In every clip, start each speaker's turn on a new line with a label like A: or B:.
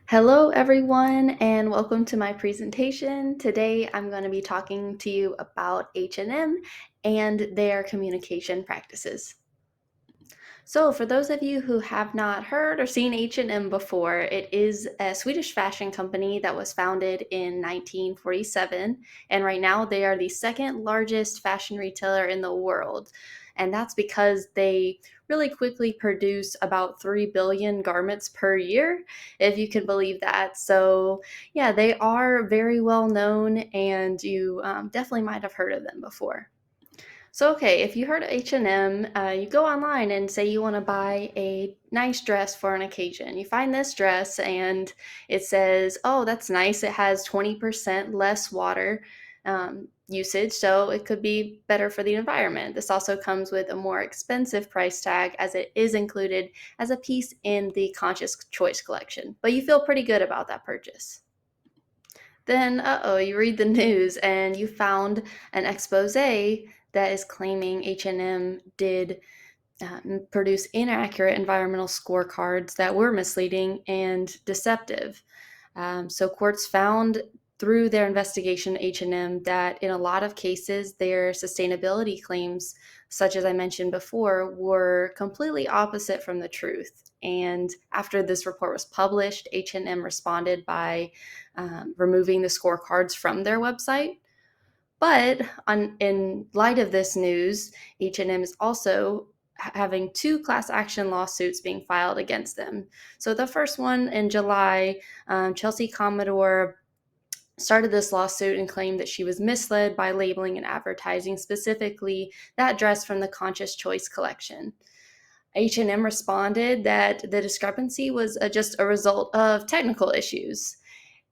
A: Hello, everyone, and welcome to my presentation. Today, I'm going to be talking to you about H&M and their communication practices. So, for those of you who have not heard or seen H&M before, it is a Swedish fashion company that was founded in 1947, and right now they are the second largest fashion retailer in the world. And that's because they really quickly produce about 3 billion garments per year, if you can believe that. So, yeah, they are very well known, and you definitely might have heard of them before. So, okay, if you heard of H&M, you go online and say you want to buy a nice dress for an occasion. You find this dress and it says, oh, that's nice. It has 20% less water usage, so it could be better for the environment. This also comes with a more expensive price tag as it is included as a piece in the Conscious Choice collection. But you feel pretty good about that purchase. Then, you read the news and you found an expose that is claiming H&M did produce inaccurate environmental scorecards that were misleading and deceptive. So courts found through their investigation at H&M that in a lot of cases their sustainability claims, such as I mentioned before, were completely opposite from the truth. And after this report was published, H&M responded by removing the scorecards from their website. But in light of this news, H&M is also having two class action lawsuits being filed against them. So the first one in July, Chelsea Commodore started this lawsuit and claimed that she was misled by labeling and advertising specifically that dress from the Conscious Choice collection. H&M responded that the discrepancy was just a result of technical issues.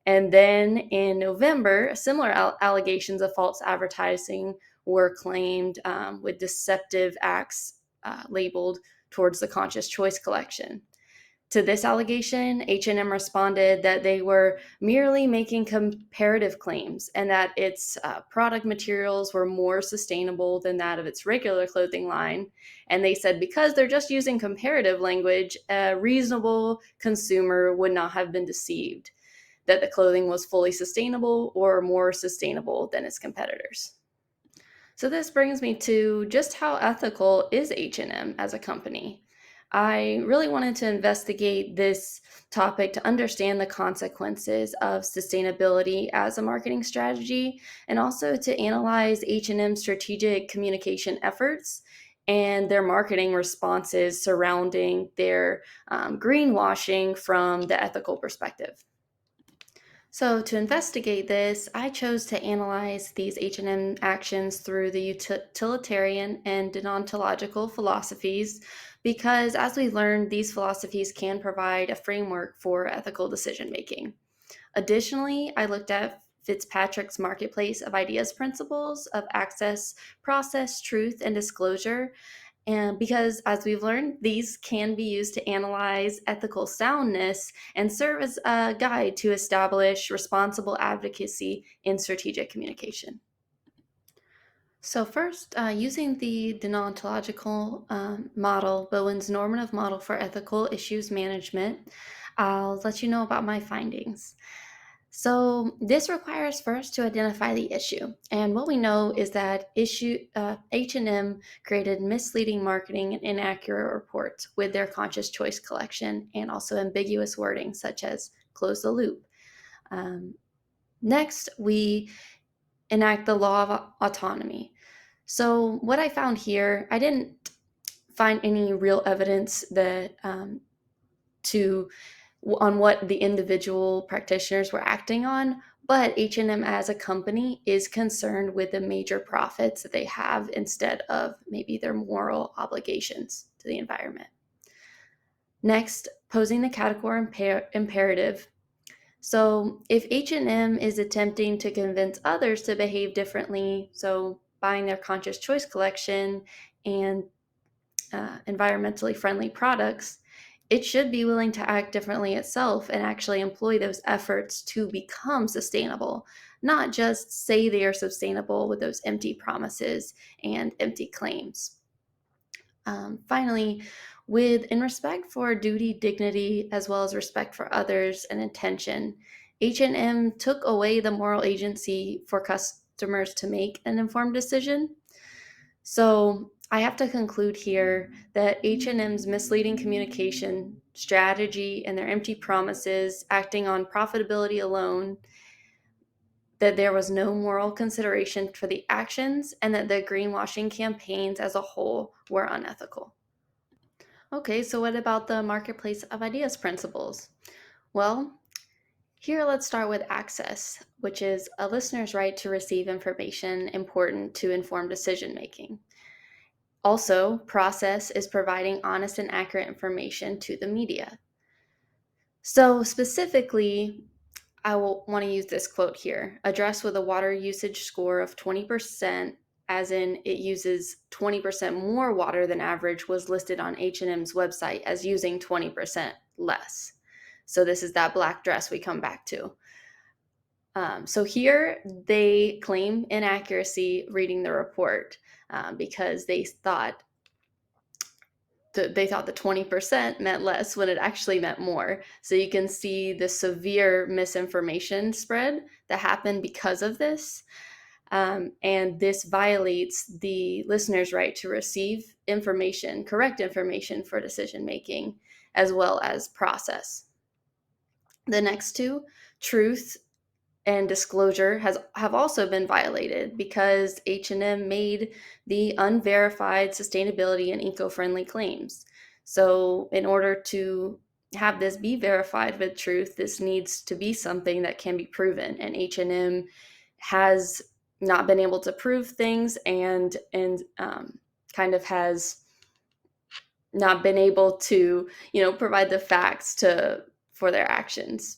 A: And then in November, similar allegations of false advertising were claimed with deceptive acts labeled towards the Conscious Choice collection. To this allegation, H&M responded that they were merely making comparative claims and that its product materials were more sustainable than that of its regular clothing line. And they said because they're just using comparative language, a reasonable consumer would not have been deceived that the clothing was fully sustainable or more sustainable than its competitors. So this brings me to just how ethical is H&M as a company? I really wanted to investigate this topic to understand the consequences of sustainability as a marketing strategy and also to analyze H&M's strategic communication efforts and their marketing responses surrounding their greenwashing from the ethical perspective. So to investigate this, I chose to analyze these H&M actions through the utilitarian and deontological philosophies because as we learned, these philosophies can provide a framework for ethical decision making. Additionally, I looked at Fitzpatrick's marketplace of ideas principles of access, process, truth, and disclosure, and because, as we've learned, these can be used to analyze ethical soundness and serve as a guide to establish responsible advocacy in strategic communication. So, first, using the deontological model, Bowen's normative model for ethical issues management, I'll let you know about my findings. So this requires first to identify the issue. And what we know is that H&M created misleading marketing and inaccurate reports with their Conscious Choice collection and also ambiguous wording such as close the loop. Um, Next, we enact the law of autonomy. So what I found here, I didn't find any real evidence that to on what the individual practitioners were acting on, but H&M as a company is concerned with the major profits that they have instead of maybe their moral obligations to the environment. Next, posing the category imperative. So if H&M is attempting to convince others to behave differently, so buying their Conscious Choice collection and environmentally friendly products, it should be willing to act differently itself and actually employ those efforts to become sustainable, not just say they are sustainable with those empty promises and empty claims. Finally, In respect for duty, dignity, as well as respect for others and intention, H&M took away the moral agency for customers to make an informed decision. So I have to conclude here that H&M's misleading communication strategy and their empty promises, acting on profitability alone, that there was no moral consideration for the actions, and that the greenwashing campaigns as a whole were unethical. Okay, so what about the marketplace of ideas principles? Well, here let's start with access, which is a listener's right to receive information important to informed decision making. Also, process is providing honest and accurate information to the media. So, specifically, I will want to use this quote here. A dress with a water usage score of 20%, as in it uses 20% more water than average, was listed on H&M's website as using 20% less. So this is that black dress we come back to. So here they claim inaccuracy reading the report because they thought the 20% meant less when it actually meant more. So you can see the severe misinformation spread that happened because of this. And this violates the listener's right to receive information, correct information for decision making, as well as process. The next two, truth and disclosure, have also been violated because H&M made the unverified sustainability and eco-friendly claims. So in order to have this be verified with truth, this needs to be something that can be proven, and H&M has not been able to prove things and kind of has not been able to provide the facts for their actions.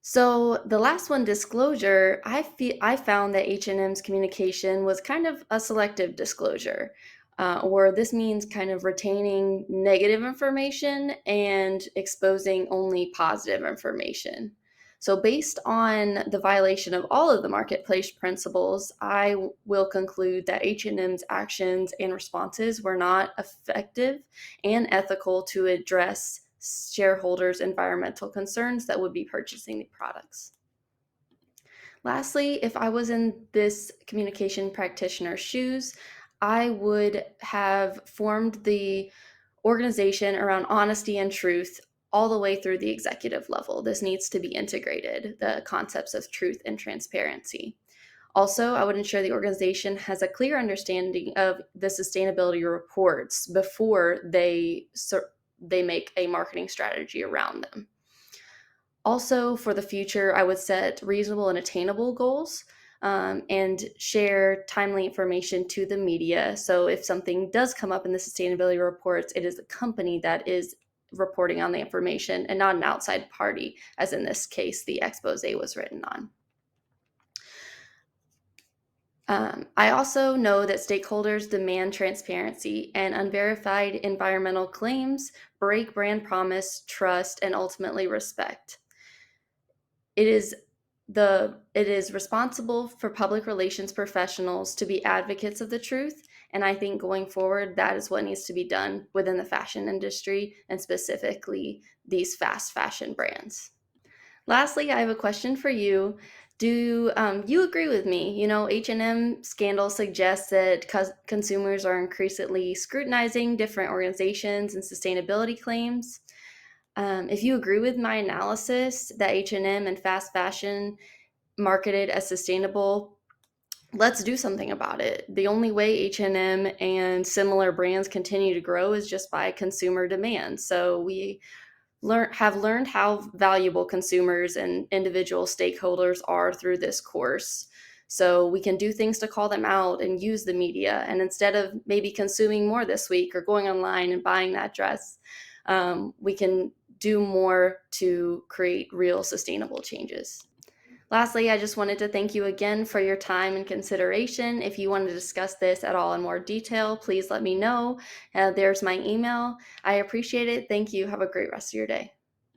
A: So the last one, disclosure, I found that H&M's communication was kind of a selective disclosure, or this means kind of retaining negative information and exposing only positive information. So based on the violation of all of the marketplace principles, I will conclude that H&M's actions and responses were not effective and ethical to address shareholders' environmental concerns that would be purchasing the products. Lastly, if I was in this communication practitioner's shoes, I would have formed the organization around honesty and truth all the way through the executive level. This needs to be integrated, the concepts of truth and transparency. Also, I would ensure the organization has a clear understanding of the sustainability reports before they make a marketing strategy around them. Also, for the future, I would set reasonable and attainable goals and share timely information to the media. So if something does come up in the sustainability reports, it is the company that is reporting on the information and not an outside party, as in this case, the expose was written on. I also know that stakeholders demand transparency, and unverified environmental claims break brand promise, trust, and ultimately respect. It is responsible for public relations professionals to be advocates of the truth, and I think going forward, that is what needs to be done within the fashion industry, and specifically these fast fashion brands. Lastly, I have a question for you. Do you agree with me? H&M scandal suggests that consumers are increasingly scrutinizing different organizations and sustainability claims. If you agree with my analysis that H&M and fast fashion marketed as sustainable, let's do something about it. The only way H&M and similar brands continue to grow is just by consumer demand. So we have learned how valuable consumers and individual stakeholders are through this course. So we can do things to call them out and use the media. And instead of maybe consuming more this week or going online and buying that dress, we can do more to create real sustainable changes. Lastly, I just wanted to thank you again for your time and consideration. If you want to discuss this at all in more detail, please let me know. There's my email. I appreciate it. Thank you. Have a great rest of your day.